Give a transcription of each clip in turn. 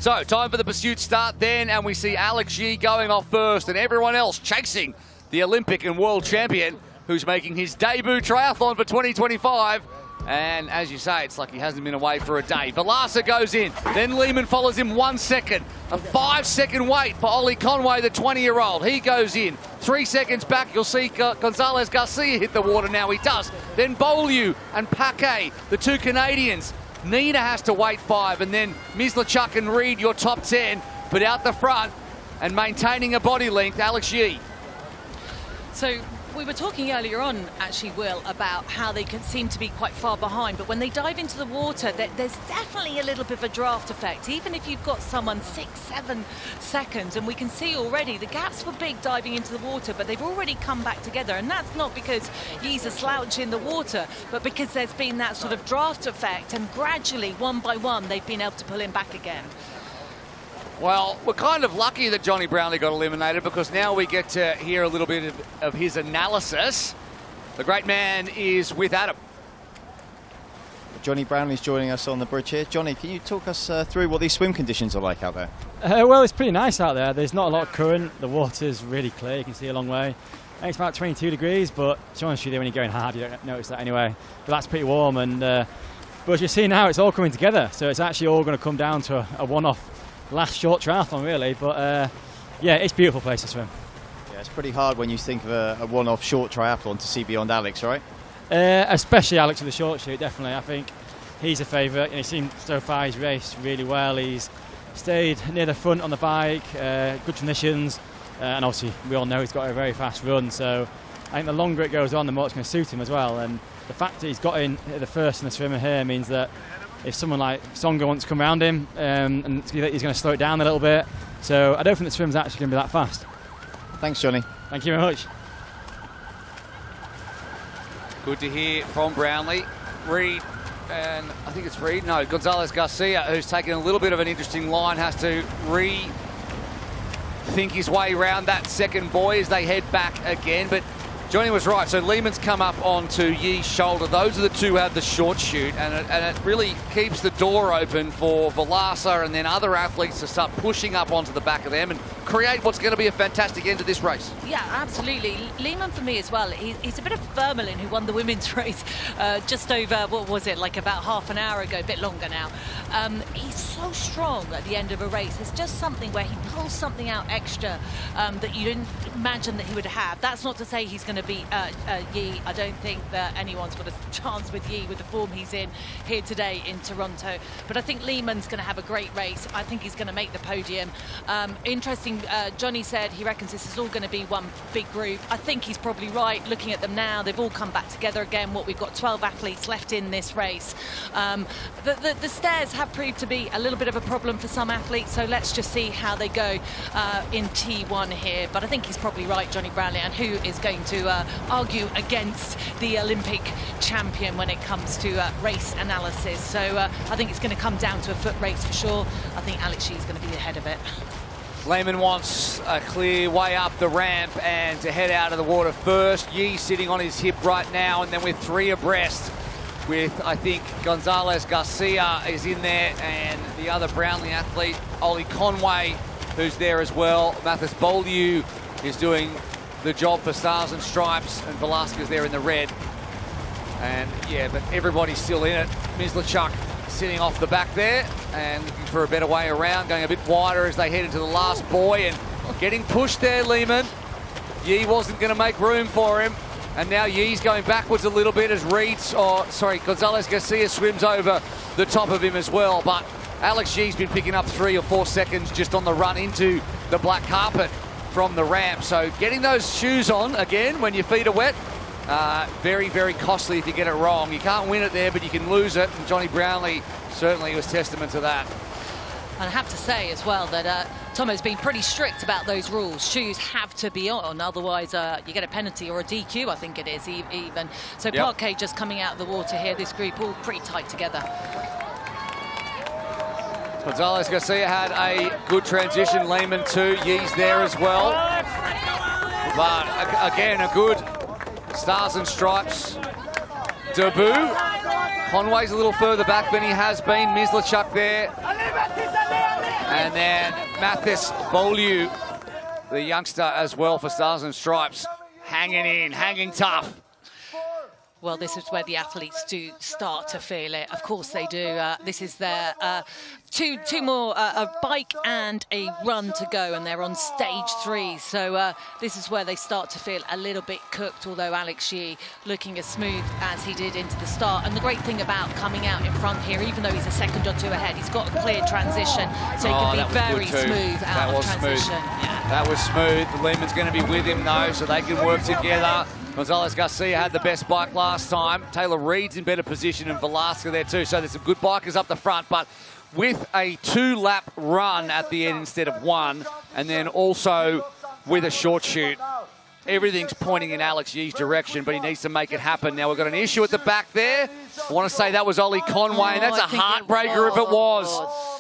So, time for the pursuit start then, and we see Alex Yee going off first, and everyone else chasing the Olympic and world champion, who's making his debut triathlon for 2025. And as you say, it's like he hasn't been away for a day. Velasa goes in, then Lehman follows him 1 second. A 5-second wait for Ollie Conway, the 20-year-old. He goes in. 3 seconds back, you'll see Gonzalez Garcia hit the water now. He does. Then Beaulieu and Paquet, the two Canadians. Nina has to wait 5, and then Mislachuk and Reed, your top 10. But out the front and maintaining a body length, Alex Yee. So we were talking earlier on, actually, Will, about how they can seem to be quite far behind, but when they dive into the water, there's definitely a little bit of a draft effect, even if you've got someone 6-7 seconds, and we can see already the gaps were big diving into the water, but they've already come back together, and that's not because Yee's a slouch in the water, but because there's been that sort of draft effect, and gradually, one by one, they've been able to pull him back again. Well, we're kind of lucky that Johnny Brownlee got eliminated, because now we get to hear a little bit of his analysis. The great man is with Adam. Johnny Brownlee's joining us on the bridge here. Johnny, can you talk us through what these swim conditions are like out there? Well, it's pretty nice out there. There's not a lot of current. The water's really clear. You can see a long way. And it's about 22 degrees, but to be honest with you, when you're going hard, you don't notice that anyway. But that's pretty warm. And but as you see now, it's all coming together. So it's actually all going to come down to a one-off last short triathlon, really. But yeah, it's a beautiful place to swim. Yeah, it's pretty hard when you think of a one-off short triathlon to see beyond Alex, right? Especially Alex with the short shoot, definitely. I think he's a favourite. He seemed so far he's raced really well. He's stayed near the front on the bike, good transitions, and obviously we all know he's got a very fast run. So I think the longer it goes on, the more it's going to suit him as well. And the fact that he's got in the first in the swimmer here means that if someone like Songa wants to come around him, and he's going to slow it down a little bit. So I don't think the swim's actually going to be that fast. Thanks, Johnny. Thank you very much. Good to hear from Brownlee. Reed, and I think it's Reed, no, Gonzalez Garcia, who's taken a little bit of an interesting line, has to rethink his way around that second buoy as they head back again. But Johnny was right. So Lehman's come up onto Yee's shoulder. Those are the two who have the short shoot, and it really keeps the door open for Velasa and then other athletes to start pushing up onto the back of them and create what's going to be a fantastic end to this race. Yeah, absolutely. Lehman for me as well. He's a bit of Vermelin, who won the women's race just over, what was it, like about half an hour ago, a bit longer now. He's so strong at the end of a race. It's just something where he pulls something out extra that you didn't imagine that he would have. That's not to say he's going to beat Yee. I don't think that anyone's got a chance with Yee with the form he's in here today in Toronto. But I think Lehman's going to have a great race. I think he's going to make the podium. Interesting, Johnny said he reckons this is all going to be one big group. I think he's probably right. Looking at them now, they've all come back together again. We've got 12 athletes left in this race. The stairs have proved to be a little bit of a problem for some athletes, so let's just see how they go in T1 here. But I think he's probably right, Johnny Brownlee, and who is going to argue against the Olympic champion when it comes to race analysis. So I think it's going to come down to a foot race for sure. I think Alex Yee is going to be ahead of it. Lehman wants a clear way up the ramp and to head out of the water first. Yee sitting on his hip right now, and then we're 3 abreast with, I think, Gonzalez Garcia is in there, and the other Brownlee athlete, Ollie Conway, who's there as well. Mathis Beaulieu is doing the job for Stars and Stripes, and Velasquez there in the red. And yeah, but everybody's still in it. Mislachuk sitting off the back there and looking for a better way around, going a bit wider as they head into the last buoy and getting pushed there, Lehman. Yee wasn't going to make room for him, and now Yee's going backwards a little bit as Gonzalez Garcia swims over the top of him as well. But Alex Yee's been picking up 3 or 4 seconds just on the run into the black carpet from the ramp. So getting those shoes on again when your feet are wet, very, very costly if you get it wrong. You can't win it there, but you can lose it. And Johnny Brownlee certainly was testament to that. And I have to say as well that Tomo's been pretty strict about those rules. Shoes have to be on, otherwise you get a penalty or a DQ, I think it is even. So yep. Parquet just coming out of the water here, this group all pretty tight together. Gonzalez Garcia had a good transition, Lehman too, Yee's there as well. But again, a good Stars and Stripes debut. Conway's a little further back than he has been. Mislachuk there. And then Mathis Beaulieu, the youngster as well for Stars and Stripes, hanging in, hanging tough. Well, this is where the athletes do start to feel it. Of course they do. This is their two more, a bike and a run to go, and they're on stage 3. So this is where they start to feel a little bit cooked, although Alex Yee looking as smooth as he did into the start. And the great thing about coming out in front here, even though he's a second or two ahead, he's got a clear transition, so he can be very smooth out of transition. Yeah. That was smooth. Lehman's going to be with him, though, so they can work together. Gonzalez Garcia had the best bike last time. Taylor Reid's in better position, and Velasquez there too. So there's some good bikers up the front, but with a 2-lap run at the end instead of 1, and then also with a short shoot, everything's pointing in Alex Yee's direction, but he needs to make it happen. Now we've got an issue at the back there. I want to say that was Ollie Conway, and that's a heartbreaker if it was.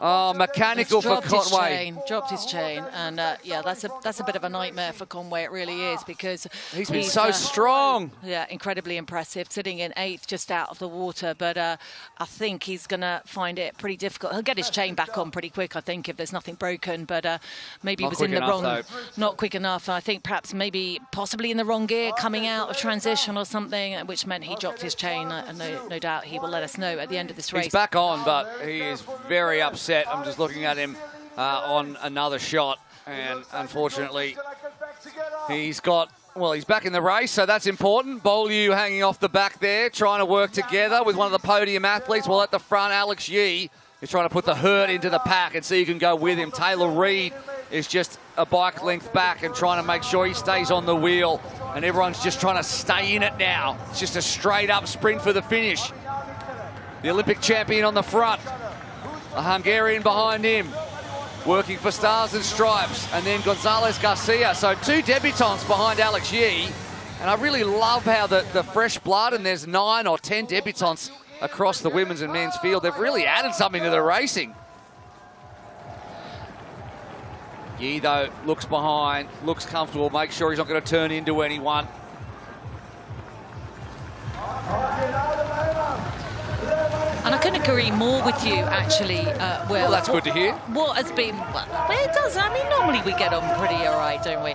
Oh, mechanical for Conway. Dropped his chain, and yeah, that's a bit of a nightmare for Conway. It really is, because he's been so strong. Yeah, incredibly impressive, sitting in 8th, just out of the water. But I think he's going to find it pretty difficult. He'll get his chain back on pretty quick, I think, if there's nothing broken. But maybe he was in the wrong, not quick enough. I think perhaps possibly in the wrong gear coming out of transition or something, which meant he dropped his chain. No doubt he will let us know at the end of this race. He's back on, but he is very upset. I'm just looking at him on another shot, and unfortunately he's back in the race, so that's important. Beaulieu hanging off the back there, trying to work together with one of the podium athletes, while at the front Alex Yee is trying to put the hurt into the pack and see who can go with him. Taylor Reid is just a bike length back and trying to make sure he stays on the wheel, and everyone's just trying to stay in it now. It's just a straight up sprint for the finish. The Olympic champion on the front, a Hungarian behind him, working for Stars and Stripes, and then Gonzalez Garcia. So 2 debutants behind Alex Yee, and I really love how the fresh blood, and there's 9 or 10 debutants across the women's and men's field. They've really added something to the racing. Yee, though, looks behind, looks comfortable, makes sure he's not going to turn into anyone. And I couldn't agree more with you, actually, Will. Well, that's good to hear. What has been... Well, it does. I mean, normally we get on pretty all right, don't we?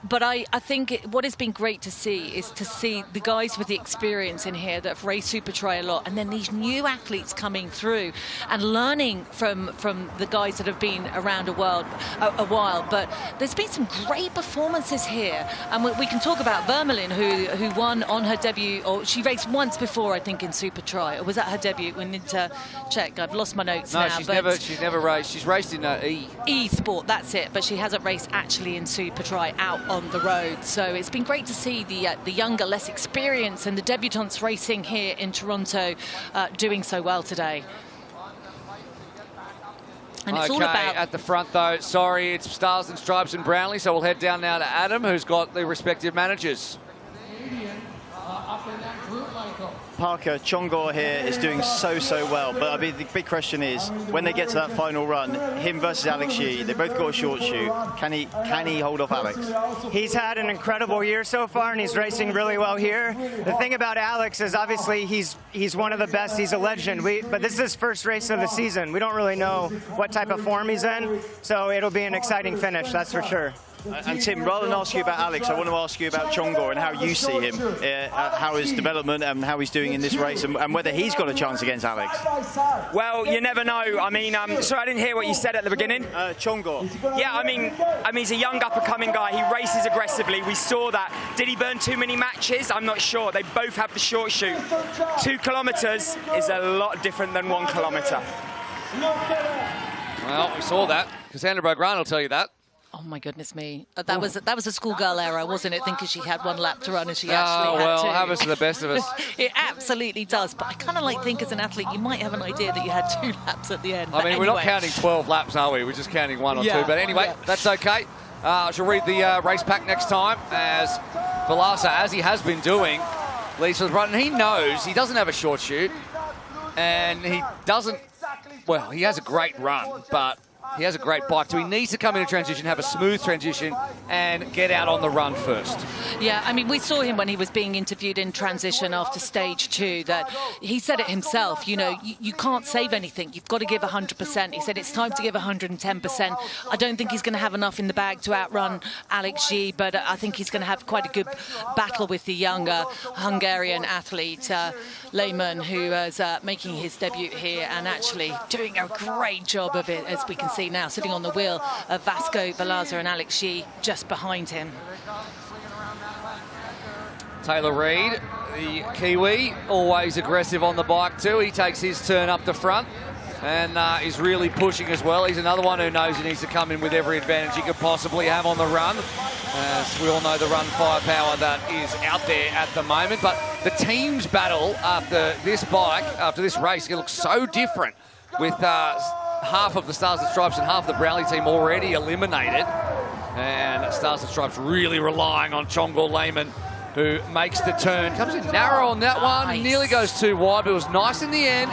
But I think what has been great to see is to see the guys with the experience in here that have raced Supertri a lot, and then these new athletes coming through and learning from the guys that have been around a while. But there's been some great performances here. And we can talk about Vermeulen, who won on her debut, or she raced once before, I think, in Supertri. Or was that her debut? We need to check. I've lost my notes now. No, she's never raced. She's raced in E. E-Sport, that's it. But she hasn't raced actually in Supertri out on the road. So it's been great to see the younger, less experienced, and the debutants racing here in Toronto doing so well today. And it's all about... At the front, though, sorry, it's Stars and Stripes and Brownlee, so we'll head down now to Adam, who's got the respective managers. Parker, Chongor here is doing so well, but I mean, the big question is, when they get to that final run, him versus Alex Yee, they both got a short shoot. Can he hold off Alex? He's had an incredible year so far, and he's racing really well here. The thing about Alex is obviously he's one of the best. He's a legend. But this is his first race of the season. We don't really know what type of form he's in, so it'll be an exciting finish, that's for sure. And Tim, rather than ask you about Alex, I want to ask you about Chongor and how you see him, how his development and how he's doing in this race, and whether he's got a chance against Alex. Well, you never know. I mean, sorry, I didn't hear what you said at the beginning. Chongor. Yeah, I mean, he's a young up-and-coming guy. He races aggressively. We saw that. Did he burn too many matches? I'm not sure. They both have the short shoot. 2 kilometres is a lot different than 1 kilometre. Well, we saw that. Cassandra Bogran will tell you that. Oh my goodness me! That was a schoolgirl error, wasn't it? Thinking she had 1 lap to run and she actually had 2. Well, happens to the best of us. It absolutely does. But I kind of think as an athlete, you might have an idea that you had 2 laps at the end. I mean, we're not counting 12 laps, are we? We're just counting 1 or 2. But anyway, that's okay. I shall read the race pack next time as Velasquez, as he has been doing, leads for the run. And he knows he doesn't have a short shoot, and he doesn't. Well, he has a great run, but he has a great bike, so he needs to come into transition, have a smooth transition, and get out on the run first. Yeah, I mean, we saw him when he was being interviewed in transition after stage 2, that he said it himself, you know, you can't save anything. You've got to give 100%. He said it's time to give 110%. I don't think he's going to have enough in the bag to outrun Alex Yee, but I think he's going to have quite a good battle with the younger Hungarian athlete, Lehmann, who is making his debut here and actually doing a great job of it, as we can see now, sitting on the wheel of Vasco Valaza and Alex Yee just behind him. Taylor Reid, the Kiwi, always aggressive on the bike too. He takes his turn up the front and is really pushing as well. He's another one who knows he needs to come in with every advantage he could possibly have on the run. As we all know, the run firepower that is out there at the moment. But the team's battle after this bike, after this race, it looks so different with half of the Stars and Stripes and half the Brownlee team already eliminated. And Stars and Stripes really relying on Chongor Lehmann, who makes the turn. Comes in narrow on that one, Nice. nearly goes too wide, but it was nice in the end.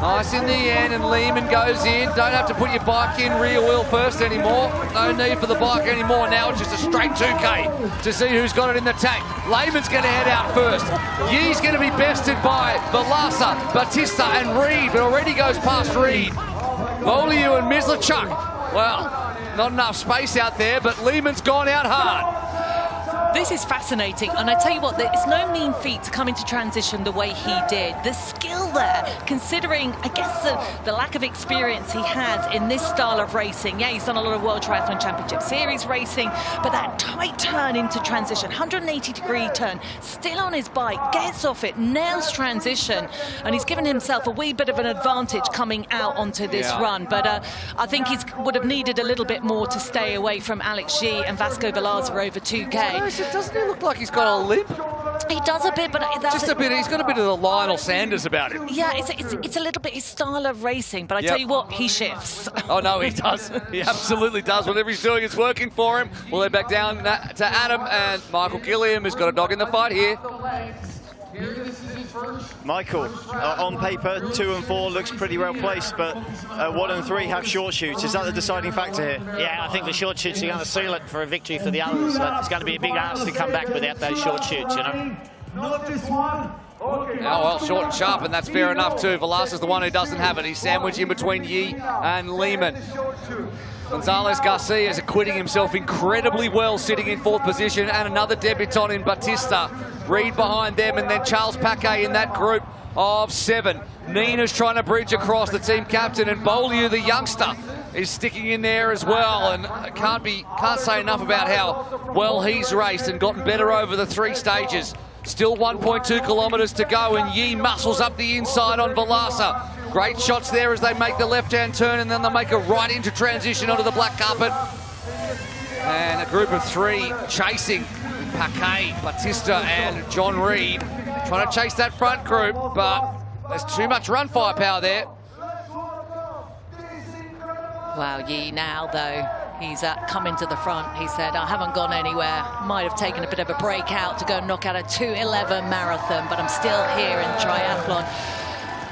Nice in the end, and Lehmann goes in. Don't have to put your bike in rear wheel first anymore. No need for the bike anymore. Now it's just a straight 2K to see who's got it in the tank. Lehmann's going to head out first. Yee's going to be bested by Valaza, Batista, and Reid, but already goes past Reid. Beaulieu and Mislachuk. Well, not enough space out there, but Lehmann's gone out hard. This is fascinating, and I tell you what, it's no mean feat to come into transition the way he did. The skill there, considering, I guess, the lack of experience he has in this style of racing. Yeah, he's done a lot of World Triathlon Championship Series racing, but that tight turn into transition, 180-degree turn, still on his bike, gets off it, nails transition, and he's given himself a wee bit of an advantage coming out onto this run. But I think he would have needed a little bit more to stay away from Alex Yee and Vasco Valaza over 2K. Doesn't he look like he's got a limp? He does a bit, but that's Just a bit. He's got a bit of the Lionel Sanders about him. Yeah, it's a little bit his style of racing, but I tell you what, he shifts. Oh, no, he does. He absolutely does. Whatever he's doing is working for him. We'll head back down to Adam and Michael Gilliam, who's got a dog in the fight here. Michael, on paper, 2 and 4 looks pretty well placed, but 1 and 3 have short shoots. Is that the deciding factor here? Yeah, I think the short shoots are going to seal it for a victory for the others. It's going to be a big ask to come back without those short shoots, you know. Oh, well, short and sharp, and that's fair enough too. Valaza's the one who doesn't have it. He's sandwiched in between Yee and Lehmann. Gonzalez Garcia is acquitting himself incredibly well, sitting in 4th position, and another debutant in Batista. Reid behind them, and then Charles Paquet in that group of 7. Nina's trying to bridge across, the team captain, and Beaulieu, the youngster, is sticking in there as well, and can't say enough about how well he's raced and gotten better over the 3 stages. Still 1.2 kilometres to go, and Yee muscles up the inside on Valaza. Great shots there as they make the left-hand turn, and then they make a right into transition onto the black carpet. And a group of 3 chasing Paquet, Batista, and John Reid, trying to chase that front group, but there's too much run firepower there. Wow, Yee now, though, he's come into the front. He said, I haven't gone anywhere. Might have taken a bit of a break out to go and knock out a 2:11 marathon, but I'm still here in triathlon.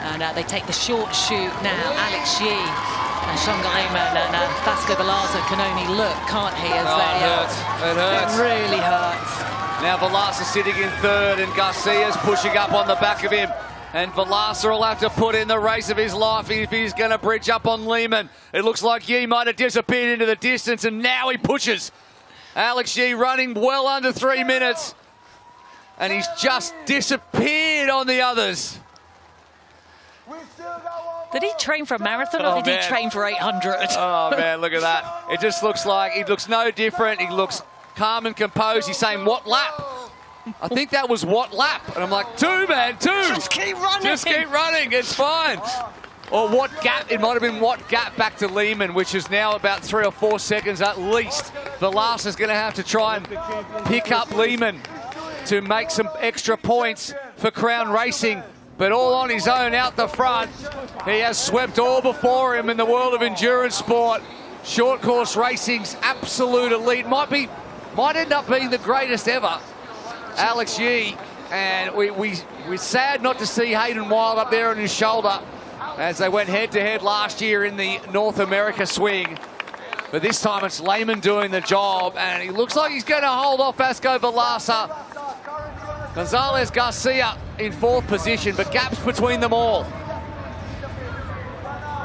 And they take the short shoot now. Alex Yee and Chongor Lehmann and Vasco Valaza can only look, can't he? As it hurts. It hurts. It really hurts. Now Valaza sitting in 3rd, and Garcia's pushing up on the back of him. And Valaza will have to put in the race of his life if he's going to bridge up on Lehmann. It looks like Yee might have disappeared into the distance, and now he pushes. Alex Yee running well under 3 minutes. And he's just disappeared on the others. Did he train for a marathon or did he train for 800? Oh, man, look at that. It just looks like he looks no different. He looks calm and composed. He's saying, what lap? I think that was what lap? And I'm like, 2, man, 2. Just keep running. Just keep running. It's fine. Or what gap? It might have been what gap back to Lehmann, which is now about 3 or 4 seconds at least. Valaza's going to have to try and pick up Lehmann to make some extra points for Crown Racing. But all on his own out the front. He has swept all before him in the world of endurance sport. Short course racing's absolute elite. Might end up being the greatest ever. Alex Yee, and we're sad not to see Hayden Wild up there on his shoulder. as they went head-to-head last year in the North America swing. But this time it's Lehman doing the job, and he looks like he's going to hold off Vasco Valasa. Gonzalez Garcia in 4th position, but gaps between them all.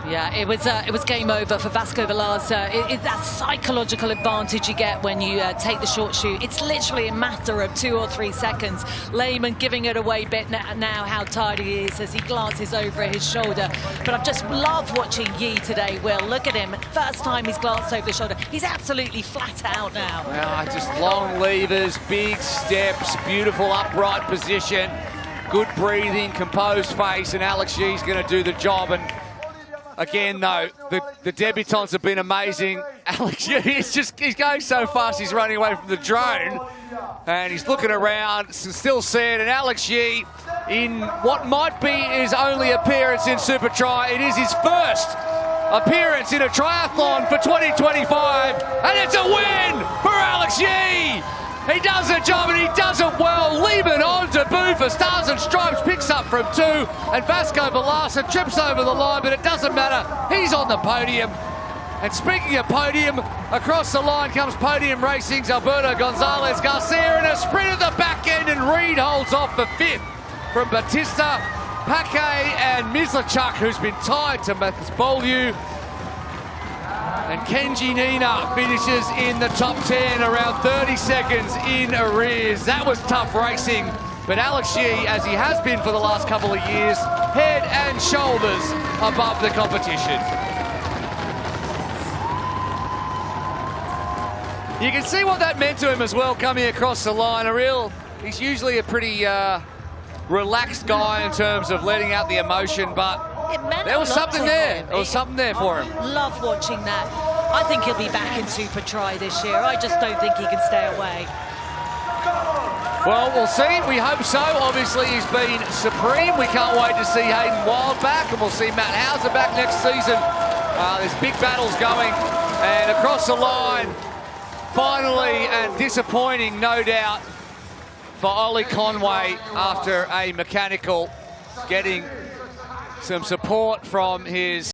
Yeah, it was game over for Vasco Valasa. It's that psychological advantage you get when you take the short shoot. It's literally a matter of 2 or 3 seconds. Lehman giving it away a bit now how tired he is as he glances over his shoulder. But I've just loved watching Yee today, Will. Look at him. First time he's glanced over the shoulder. He's absolutely flat out now. Well, just long levers, big steps, beautiful upright position, good breathing, composed face, and Alex Yee's going to do the job. And again, though, the debutants have been amazing. Alex Yee, he's going so fast, he's running away from the drone. And he's looking around, still seeing, and Alex Yee, in what might be his only appearance in Supertri, it is his first appearance in a triathlon for 2025, and it's a win for Alex Yee! He does the job, and he does it well. Lehman on debut for Stars and Stripes, picks up from 2, and Vasco Valasa trips over the line, but it doesn't matter. He's on the podium. And speaking of podium, across the line comes Podium Racing's Alberto Gonzalez Garcia in a sprint at the back end, and Reed holds off for 5th from Batista, Paquet, and Mislachuk, who's been tied to Mathis Beaulieu. And Kenji Nina finishes in the top 10, around 30 seconds in arrears. That was tough racing, but Alex Yee, as he has been for the last couple of years, head and shoulders above the competition. You can see what that meant to him as well, coming across the line. He's usually a pretty relaxed guy in terms of letting out the emotion, but there was something there. There was something there for him. Love watching that. I think he'll be back in Supertri this year. I just don't think he can stay away. Well, we'll see. We hope so. Obviously, he's been supreme. We can't wait to see Hayden Wild back, and we'll see Matt Hauser back next season. There's big battles going, and across the line, finally, and disappointing, no doubt, for Ollie Conway after a mechanical, getting some support from his